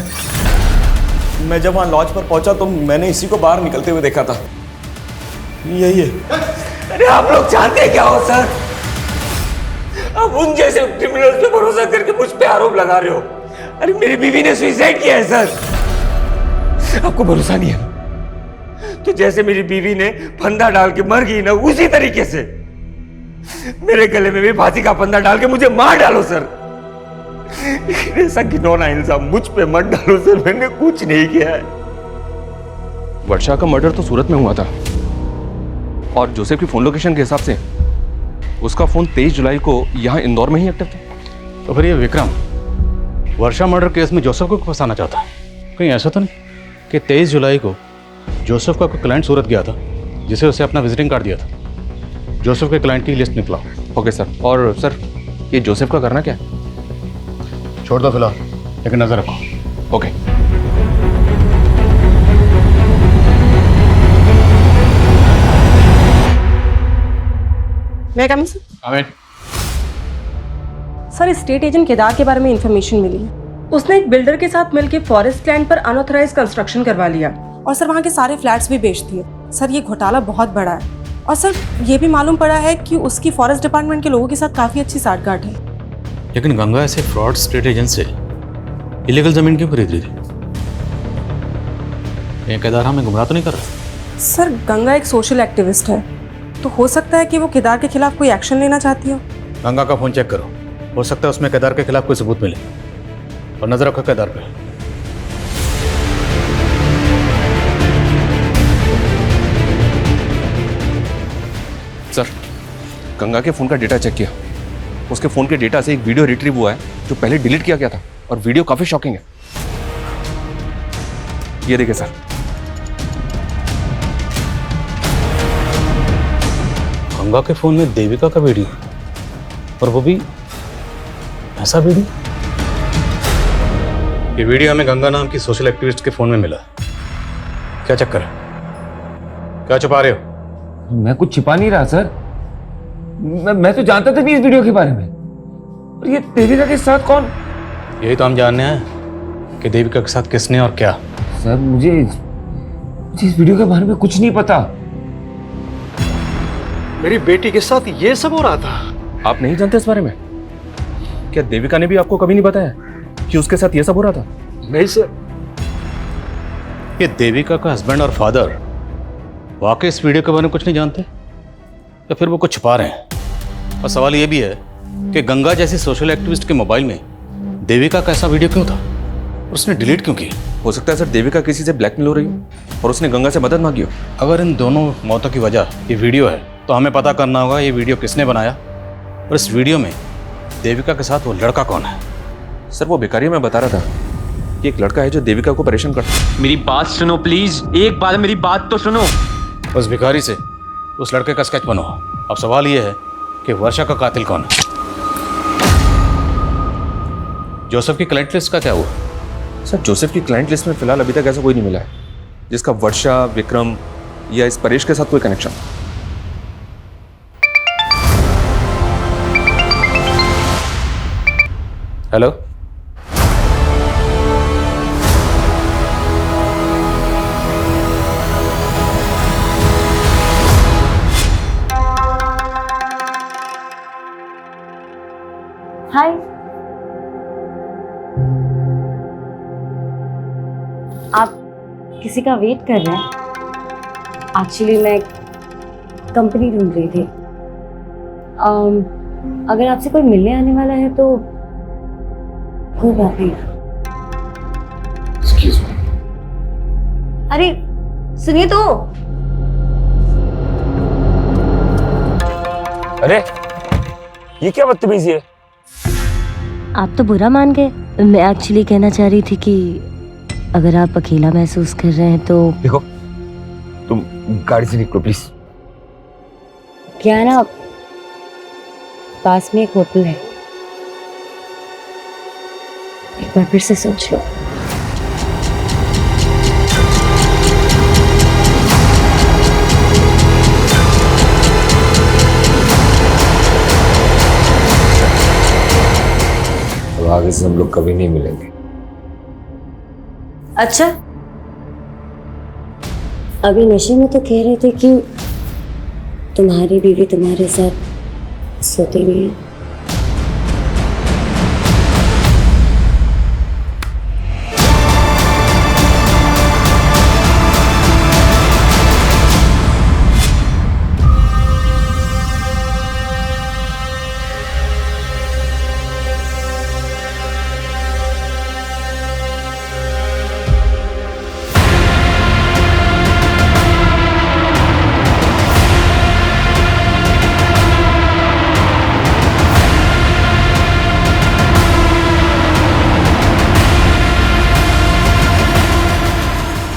मैं जब वहां लॉज पर पहुंचा तो मैंने इसी को बाहर निकलते हुए देखा था। यही है। अरे आप लोग चाहते क्या हो सर? आप उन जैसे क्रिमिनल्स पे भरोसा करके मुझ पे आरोप लगा रहे हो। अरे मेरी बीवी ने सुसाइड किया है सर। आपको भरोसा नहीं है तो जैसे मेरी बीवी ने फंदा डाल के मर गई ना, उसी तरीके से मेरे गले में भी फांसी का फंदा डाल के मुझे मार डालो सर। ऐसा घिनौना इल्जाम मुझ पे मत डालो सर, मैंने कुछ नहीं किया है। वर्षा का मर्डर तो सूरत में हुआ था और जोसेफ की फोन लोकेशन के हिसाब से उसका फोन 23 जुलाई को यहाँ इंदौर में ही एक्टिव था। तो फिर ये विक्रम वर्षा मर्डर केस में जोसेफ को फंसाना चाहता है? कहीं ऐसा तो नहीं कि 23 जुलाई को जोसेफ का कोई क्लाइंट सूरत गया था जिसे उसे अपना विजिटिंग कार्ड दिया था? जोसेफ के क्लाइंट की लिस्ट निकला। Okay sir. और सर, ये जोसेफ का करना क्या है? छोड़ दो फिलहाल, लेकिन नजर रखो। ओके। मैं कम सर, स्टेट एजेंट केदार के बारे में इंफॉर्मेशन मिली है। उसने एक बिल्डर के साथ मिलकर फॉरेस्ट लैंड पर अनऑथराइज कंस्ट्रक्शन करवा लिया और सर वहाँ के सारे फ्लैट्स भी बेच दिए। सर ये घोटाला बहुत बड़ा है और सर ये भी मालूम पड़ा है कि उसकी फॉरेस्ट डिपार्टमेंट के लोगों के साथ काफी अच्छी साठगांठ है। लेकिन गंगा ऐसे फ्रॉड स्टेट एजेंट से इलीगल जमीन क्यों खरीद रही थी? ये केदार हमें गुमराह तो नहीं कर रहा? सर गंगा एक सोशल एक्टिविस्ट है, तो हो सकता है कि वो केदार के खिलाफ कोई एक्शन लेना चाहती हो। गंगा का फोन चेक करो, हो सकता है उसमें केदार के खिलाफ कोई सबूत मिले। और नजर रखो केदार पे। सर, गंगा के फोन का डेटा चेक किया। उसके फोन के डेटा से एक वीडियो रिट्रीव हुआ है जो पहले डिलीट किया गया था और वीडियो काफी शॉकिंग है। ये देखिए सर। गंगा के फोन में देविका का वीडियो, और वो भी ऐसा वीडियो? ये वीडियो हमें गंगा नाम की सोशल एक्टिविस्ट के फोन में मिला। क्या चक्कर है? क्या छुपा रहे हो? मैं कुछ छिपा नहीं रहा सर। मैं तो जानता था नहीं इस वीडियो के बारे में। और ये देविका के साथ कौन? यही तो हम जानने हैं कि देविका के साथ किसने और क्या। सर मुझे इस वीडियो के बारे में कुछ नहीं पता। मेरी बेटी के साथ ये सब हो रहा था। आप नहीं जानते इस बारे में? क्या देविका ने भी आपको कभी नहीं बताया कि उसके साथ ये सब हो रहा था? नहीं सर। ये देविका का हस्बैंड और फादर वाकई इस वीडियो के बारे में कुछ नहीं जानते, या फिर वो कुछ छुपा रहे हैं? और सवाल ये भी है कि गंगा जैसी सोशल एक्टिविस्ट के मोबाइल में देविका का ऐसा वीडियो क्यों था? उसने डिलीट क्यों की? हो सकता है सर देविका किसी से ब्लैकमेल हो रही हो और उसने गंगा से मदद मांगी हो। अगर इन दोनों मौतों की वजह ये वीडियो है तो हमें पता करना होगा ये वीडियो किसने बनाया और इस वीडियो में देविका के साथ वो लड़का कौन है। सर वो भिखारी मैं बता रहा था कि एक लड़का है जो देविका को परेशान करता है। मेरी बात सुनो प्लीज, एक बार मेरी बात तो सुनो। उस भिखारी से उस लड़के का स्केच बनो। अब सवाल ये है कि वर्षा का कातिल कौन है? जोसेफ की क्लाइंट लिस्ट का क्या हुआ? सर जोसेफ की क्लाइंट लिस्ट में फिलहाल अभी तक ऐसा कोई नहीं मिला है जिसका वर्षा, विक्रम या इस परेश के साथ कोई कनेक्शन। हेलो, हाय। आप किसी का वेट कर रहे हैं? एक्चुअली मैं कंपनी ढूंढ रही थी। अगर आपसे कोई मिलने आने वाला है तो कोई बात नहीं। Excuse me. अरे सुनिए तो। अरे ये क्या बदतमीजी है? आप तो बुरा मान गए। मैं एक्चुअली कहना चाह रही थी कि अगर आप अकेला महसूस कर रहे हैं तो देखो, तुम गाड़ी से निकलो प्लीज। क्या है ना, पास में एक होटल है, एक बार फिर से सोच लो। आगे से हम लोग कभी नहीं मिलेंगे। अच्छा, अभी नशे में तो कह रहे थे कि तुम्हारी बीवी तुम्हारे साथ सोती भी है।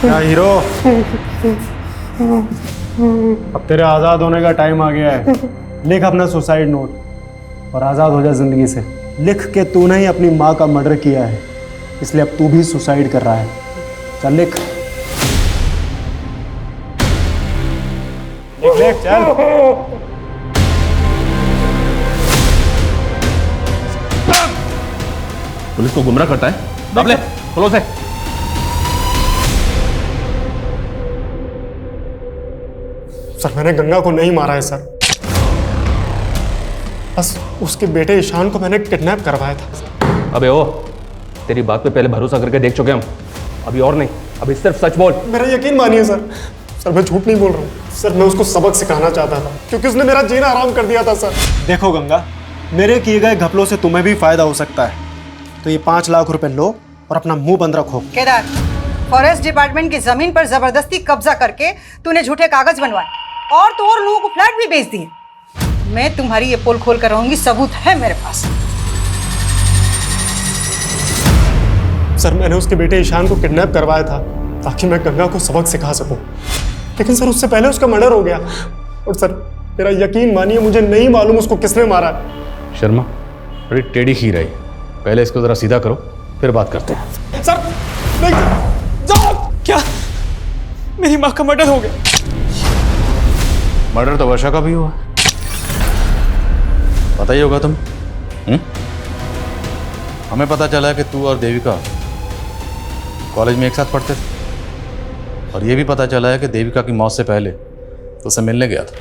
क्या हीरो, अब तेरे आज़ाद होने का टाइम आ गया है। लिख अपना सुसाइड नोट और आज़ाद हो जा जिंदगी से। लिख के तूने ही अपनी माँ का मर्डर किया है, इसलिए अब तू भी सुसाइड कर रहा है। चल लिख लिख लिख चल। पुलिस को गुमराह करता है। दाब ले, खोलो से। सर मैंने गंगा को नहीं मारा है सर, बस उसके बेटे ईशान को मैंने किडनैप करवाया था। अबे ओ, तेरी बात पे पहले भरोसा करके देख चुके हम, अभी और नहीं, अभी सिर्फ सच बोल। मेरा यकीन मानिए सर, सर मैं झूठ नहीं बोल रहा हूँ सर, मैं उसको सबक सिखाना चाहता था क्योंकि उसने मेरा जीना आराम कर दिया था सर। देखो गंगा, मेरे किए गए घपलों से तुम्हें भी फायदा हो सकता है, तो ये 5 लाख रुपए लो और अपना मुंह बंद रखो। केदार, फॉरेस्ट डिपार्टमेंट की जमीन पर जबरदस्ती कब्जा करके तूने झूठे कागज बनवाए और तो और लोगों को फ्लैट भी बेच दिए। मैं तुम्हारी ये पोल खोल कर रहूंगी, सबूत है मेरे पास। सर मैंने उसके बेटे ईशान को किडनैप करवाया था ताकि मैं गंगा को सबक सिखा सकूं, लेकिन सर उससे पहले उसका मर्डर हो गया। और सर मेरा यकीन मानिए, मुझे नहीं मालूम उसको किसने मारा है। शर्मा, बड़ी टेढ़ी खीर आई, पहले इसको जरा सीधा करो फिर बात करते हैं। सर नहीं, जाओ। क्या मेरी माँ का मर्डर हो गया? मर्डर तो वर्षा का भी हुआ, पता ही होगा तुम। हमें पता चला है कि तू और देविका कॉलेज में एक साथ पढ़ते थे, और ये भी पता चला है कि देविका की मौत से पहले तो उसे मिलने गया था।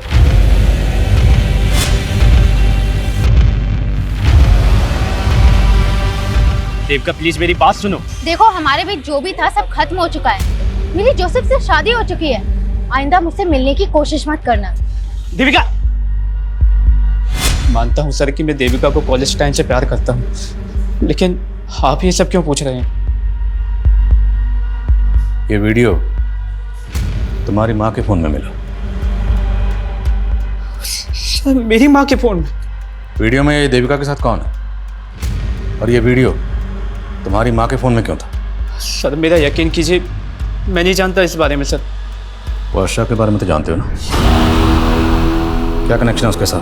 देविका प्लीज मेरी बात सुनो। देखो, हमारे बीच जो भी था सब खत्म हो चुका है। मेरी जोसेफ से शादी हो चुकी है। आइंदा मुझसे मिलने की कोशिश मत करना। देविका, मानता हूँ सर कि मैं देविका को कॉलेज टाइम से प्यार करता हूँ, लेकिन आप ये सब क्यों पूछ रहे हैं? ये वीडियो तुम्हारी माँ के फोन में मिला। सर मेरी माँ के फोन में? वीडियो में ये देविका के साथ कौन है, और ये वीडियो तुम्हारी माँ के फोन में क्यों था? सर मेरा यकीन कीजिए, मैं नहीं जानता इस बारे में सर। वर्षा के बारे में तो जानते हो ना, क्या कनेक्शन है उसके साथ?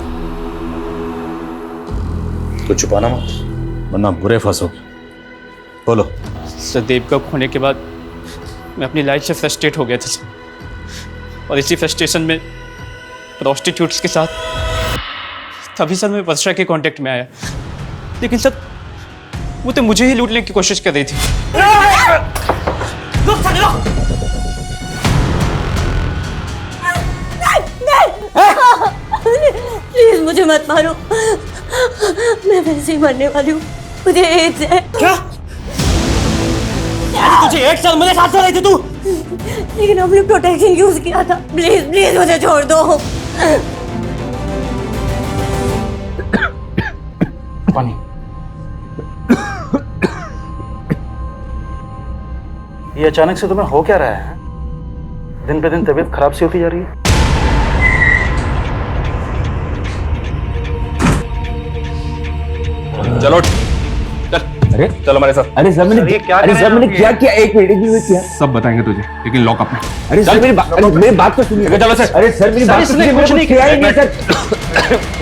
कुछ छुपाना मत, वरना बुरे फंसोगे। बोलो। सर देविका को खोने के बाद मैं अपनी लाइफ से फ्रस्ट्रेट हो गया था सर, और इसी फ्रस्ट्रेशन में प्रोस्टिट्यूट्स के साथ तभी सर मैं वर्षा के कांटेक्ट में आया, लेकिन सर वो तो मुझे ही लूटने की कोशिश कर रही थी। प्लीज मुझे मत मारो, मैं वैसे ही मरने वाली हूँ, मुझे एड्स है। क्या? तुझे 1 साल मेरे साथ रही थी तू? लेकिन हमने प्रोटेक्शन यूज किया था। प्लीज प्लीज मुझे छोड़ दो। पानी। ये अचानक से तुम्हें हो क्या रहा है? दिन पे दिन तबीयत खराब सी होती जा रही है। चलो चल, अरे चलो हमारे साथ। अरे सर मैंने क्या किया? एक मिनट किया, सब बताएंगे तुझे, लेकिन लॉकअप में। अरे सर मेरी बात तो सुनिए। चलो सर। अरे सर मेरी बात तो सुनिए, कुछ नहीं किया ही नहीं सर।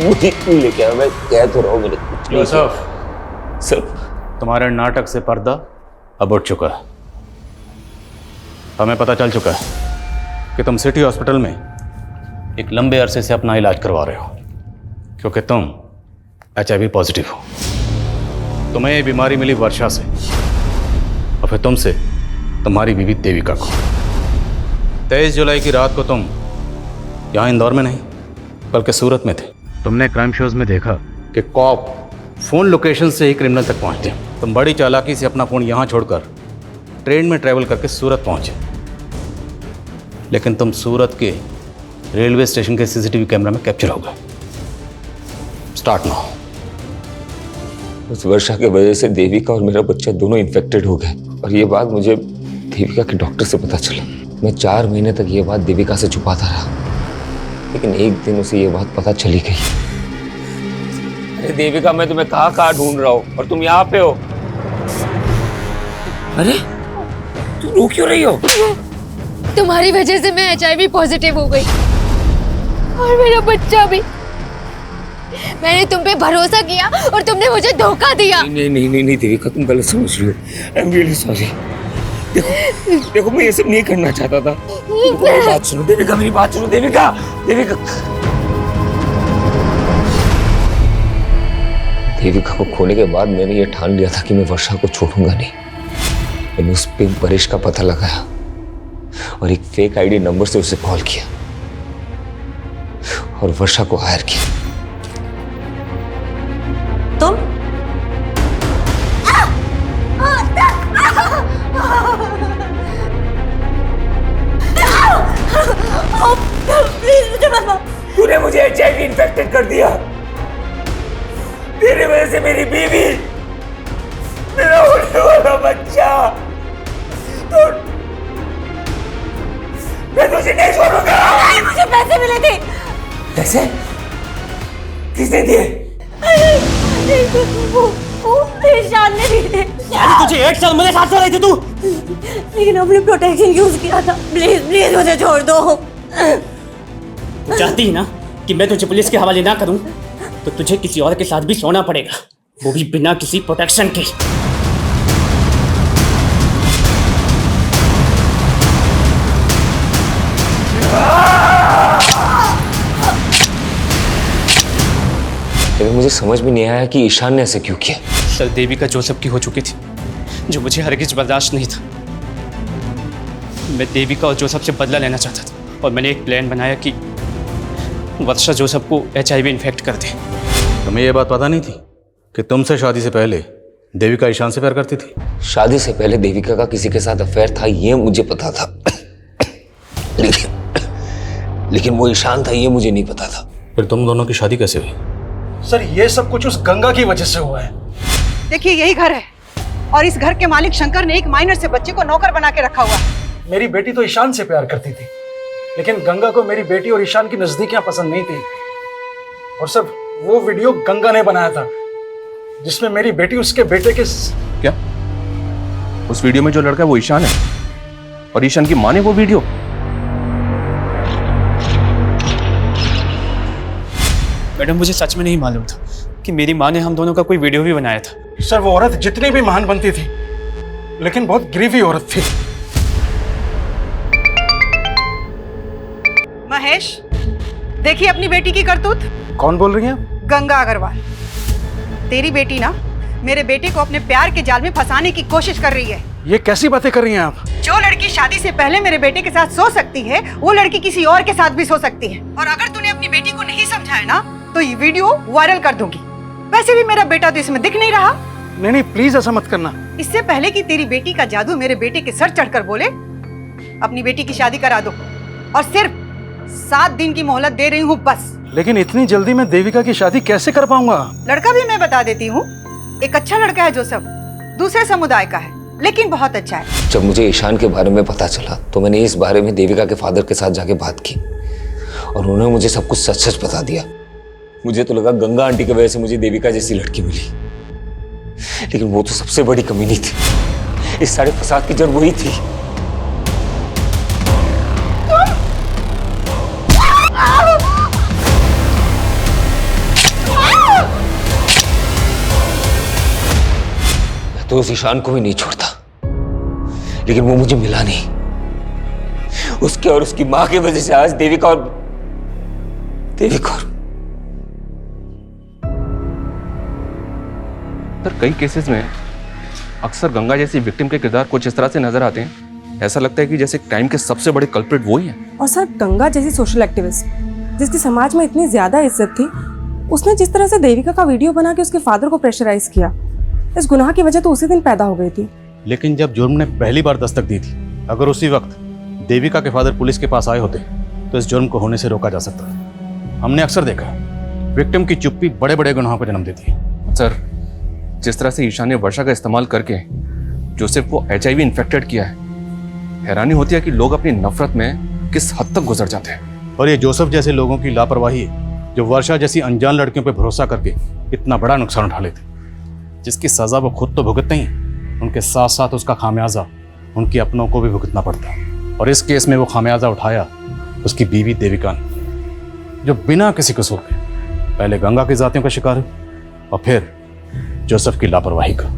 मुझे लेके आओ, मैं कह तो रहा हूँ मेरे। यूसुफ, सिर्फ तुम्हारे नाटक से पर्दा अब उठ चुका है। हमें पता चल चुका है कि तुम सिटी हॉस्पिटल में एक लंबे अरसे से अपना इलाज करवा रहे हो, क्योंकि तुम HIV पॉजिटिव हो। तुम्हें ये बीमारी मिली वर्षा से और फिर तुमसे तुम्हारी बीवी देविका को। 23 जुलाई की रात को तुम यहाँ इंदौर में नहीं बल्कि सूरत में थे। तुमने क्राइम शोज में देखा कि कॉप फोन लोकेशन से ही क्रिमिनल तक पहुंचते हैं। तुम बड़ी चालाकी से अपना फोन यहाँ छोड़कर ट्रेन में ट्रैवल करके सूरत पहुंचे, लेकिन तुम सूरत के रेलवे स्टेशन के सीसीटीवी कैमरा में कैप्चर हो गए। Start now. उस वर्षा की वजह से देविका और मेरा बच्चा दोनों इन्फेक्टेड हो गए और ये बात मुझे देविका के डॉक्टर से पता चला। मैं 4 महीने तक ये बात देविका से छुपाता रहा, लेकिन एक दिन उसे ये बात पता चली गई। अरे देविका, मैं तुम्हें कहाँ ढूंढ रहा हूँ और तुम यहाँ पे हो। अरे तुम रो क्यों रही हो? तुम्हारी वजह से मैं HIV पॉजिटिव हो गई और मेरा बच्चा भी। मैंने तुम पे भरोसा किया और तुमने मुझे धोखा दिया। नहीं देविका, तुम गलत समझ रही हो। I am really sorry. देखो मैं ये सब नहीं करना चाहता था। मेरी बात सुनो देविका, मेरी बात सुनो देविका। देविका को खोने के बाद मैंने ये ठान लिया था कि मैं वर्षा को छोड़ूंगा नहीं। मैंने उस पिंक परेश का पता लगाया और एक फेक ID नंबर से उसे कॉल किया और वर्षा को हायर किया। तुम तूने मुझे HIV इन्फेक्टेड कर दिया। तेरी वजह से मेरी बीवी, मेरा होने वाला बच्चा, तो मैं तुझे नहीं छोड़ूंगा। मुझे पैसे मिले थे। पैसे? किसने दिए? वो ईशान ने दिए थे। तुझे 1 साल मेरे साथ रही थी तू, लेकिन हमने प्रोटेक्शन यूज किया था। प्लीज मुझे छोड़ दो। तू चाहती है ना कि मैं तुझे पुलिस के हवाले ना करूं, तो तुझे किसी और के साथ भी सोना पड़ेगा, वो भी बिना किसी प्रोटेक्शन के। लेकिन मुझे समझ में नहीं आया कि ईशान ने ऐसे क्यों किया। सर, देविका जोसेफ की हो चुकी थी, जो मुझे हरगिज बर्दाश्त नहीं था। मैं देविका और जोसेफ से बदला लेना चाहता था और मैंने एक प्लान बनाया कि वर्षा जोसेफ को HIV इन्फेक्ट कर दे। तुम्हें यह बात पता नहीं थी कि तुमसे शादी से पहले देविका ईशान से प्यार करती थी? शादी से पहले देविका का किसी के साथ अफेयर था, ये मुझे पता था। लेकिन वो ईशान था, ये मुझे नहीं पता था। फिर तुम दोनों की शादी कैसे हुई? सर, ये सब कुछ उस गंगा की वजह से हुआ है। देखिए यही घर है और इस घर के मालिक शंकर ने एक माइनर से बच्चे को नौकर बना के रखा हुआ है। मेरी बेटी तो ईशान से प्यार करती थी, लेकिन गंगा को मेरी बेटी और ईशान की नजदीकियां पसंद नहीं थी। और सब वो वीडियो गंगा ने बनाया था जिसमें मेरी बेटी उसके बेटे के क्या? उस वीडियो में जो लड़का है वो ईशान है और ईशान की माँ ने वो वीडियो? मैडम, मुझे सच में नहीं मालूम था कि मेरी माँ ने हम दोनों का कोई वीडियो भी बनाया था। सर, वो औरत जितनी भी महान बनती थी, लेकिन बहुत गिरी औरत थी। महेश, देखिए अपनी बेटी की करतूत। कौन बोल रही हैं? गंगा अग्रवाल। तेरी बेटी ना मेरे बेटे को अपने प्यार के जाल में फंसाने की कोशिश कर रही है। ये कैसी बातें कर रही हैं आप? जो लड़की शादी से पहले मेरे बेटे के साथ सो सकती है, वो लड़की किसी और के साथ भी सो सकती है। और अगर तूने अपनी बेटी को नहीं समझाया ना, तो ये वीडियो वायरल कर दूंगी। वैसे भी मेरा बेटा तो इसमें दिख नहीं रहा। नहीं, प्लीज ऐसा मत करना। इससे पहले कि तेरी बेटी का जादू मेरे बेटे के सर चढ़कर बोले, अपनी बेटी की शादी करा दो और सिर्फ 7 दिन की मोहलत दे रही हूँ बस। लेकिन इतनी जल्दी मैं देविका की शादी कैसे कर पाऊंगा? लड़का भी मैं बता देती हूँ। एक अच्छा लड़का है जोसेफ, दूसरे समुदाय का है, लेकिन बहुत अच्छा है। जब मुझे ईशान के बारे में पता चला तो मैंने इस बारे में देविका के फादर के साथ जाके बात की और उन्होंने मुझे सब कुछ सच सच बता दिया। मुझे तो लगा गंगा आंटी की वजह से मुझे देविका जैसी लड़की मिली, लेकिन वो तो सबसे बड़ी कमी नहीं थी। इस सारे फसाद की जड़ वही थी। मैं तो उस ईशान को भी नहीं छोड़ता, लेकिन वो मुझे मिला नहीं। उसके और उसकी मां की वजह से आज देविका और सर कई केसेस में अक्सर गंगा जैसी विक्टिम के किरदार कुछ इस तरह से नजर आते हैं, ऐसा लगता है कि जैसे क्राइम के सबसे बड़े कल्प्रिट वो ही हैं। और सर गंगा जैसी सोशल एक्टिविस्ट जिसकी समाज में इतनी ज्यादा इज्जत थी, उसने जिस तरह से देविका का वीडियो बना के उसके फादर को प्रेशराइज किया, इस गुनाह की वजह तो उसी दिन पैदा हो गई थी। लेकिन जब जुर्म ने पहली बार दस्तक दी थी, अगर उसी वक्त देविका के फादर पुलिस के पास आए होते तो इस जुर्म को होने से रोका जा सकता था। हमने अक्सर देखा विक्टिम की चुप्पी बड़े बड़े गुनाहों को जन्म देती है। सर जिस तरह से ईशान ने वर्षा का इस्तेमाल करके जोसेफ को HIV इन्फेक्टेड किया है, हैरानी होती है कि लोग अपनी नफरत में किस हद तक गुजर जाते हैं। और ये जोसेफ जैसे लोगों की लापरवाही है जो वर्षा जैसी अनजान लड़कियों पर भरोसा करके इतना बड़ा नुकसान उठा लेते, जिसकी सजा वो खुद तो भुगतते ही, उनके साथ साथ उसका खामियाजा उनके अपनों को भी भुगतना पड़ता है। और इस केस में वो खामियाजा उठाया उसकी बीवी देविका ने, जो बिना किसी कसूर के पहले गंगा की जातियों का शिकार हुई और फिर जोसेफ की लापरवाही का।